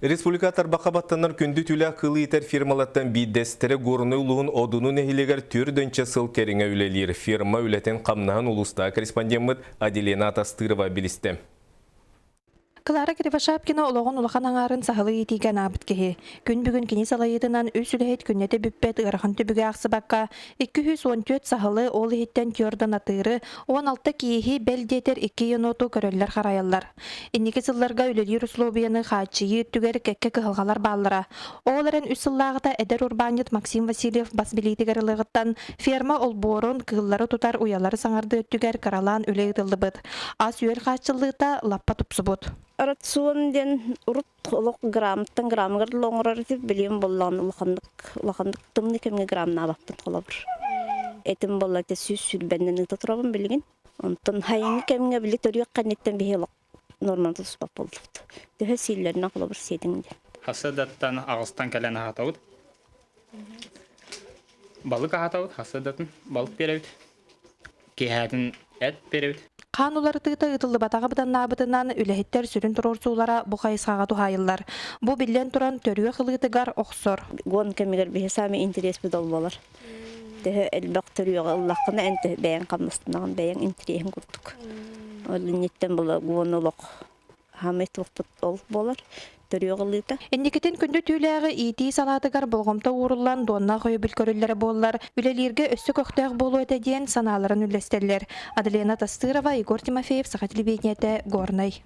Республика тарбақабаттанар күнді түлі қылы етер фирмалаттан бейдестері горыны ұлығын одының әхілегер түрдінші сыл керіңе үлелер. Фирма үлетен қамнаған ұлыста корреспондент Аделена Атастырова білісті. Клара Кривошапкина олоғын улахан аңарын сахылы етейген абыт кеге. Күн бүгін кені салайытынан өз үләйт күннеті бүппет ұрақын түбігі ақсы баққа 214 сахылы ол еттен көрдің атыры 16 кейхи бәлдетер 2 еноту көрөллер қарайалар. Иннекі сылларға үлелер условияны қачыйы түгер кәкке кығылғалар баллара. Оларын үс сыллағыта әдер урбанет Максим Васильев басбилейтігер ылығыттан ферма ол борын кығылары тұтар уялары саңарды өттігер каралан үлейділді бұд. Ас үйел қачылыта лаппа тұпсы бұд. Аратсуан ден урут олық граммтан граммгар лоңырар деп білем болған улахандық тымны кемге граммна баппын қолабыр. Этим болла те сүз бәнден тұтырабын білген. Онтан хайыңы кемге білі төрек қанеттен бейелік норман тұс бап болды. Дөхі сейлеріне қолабыр сейдіңде. Хасыдаттан ағыстан кәләні хатауыд. Балық хатауыд, хасыдаттан балық береуд. Кейхәдің әт береуд. Қанулары тыйта ұтылы батаға бұдан набытынан үләхеттер сүрін тұрорсулара бұқайысқаға тухайылар. Бұ білен тұран төріе қылығытығар оқсор. Гон кемегер бейі сами интерес бұдал болар. Дөхі әлбәқ төріе ұллаққына әнті бәйін қамыстынаған бәйін интересін күрттік. Олы неттен бұла гон ұлық хамет ұлықпыт ол болар. Эннекетен күнді түйләғы ити салатыгар болғымта уырылан донна қойы бүлкөрілері болылар. Үлелерге өссі көқтәғ болу өтеден саналарын үлестерлер. Аделена Атастырова, Егор Тимофеев, Сақа телевидениеті, Горнай.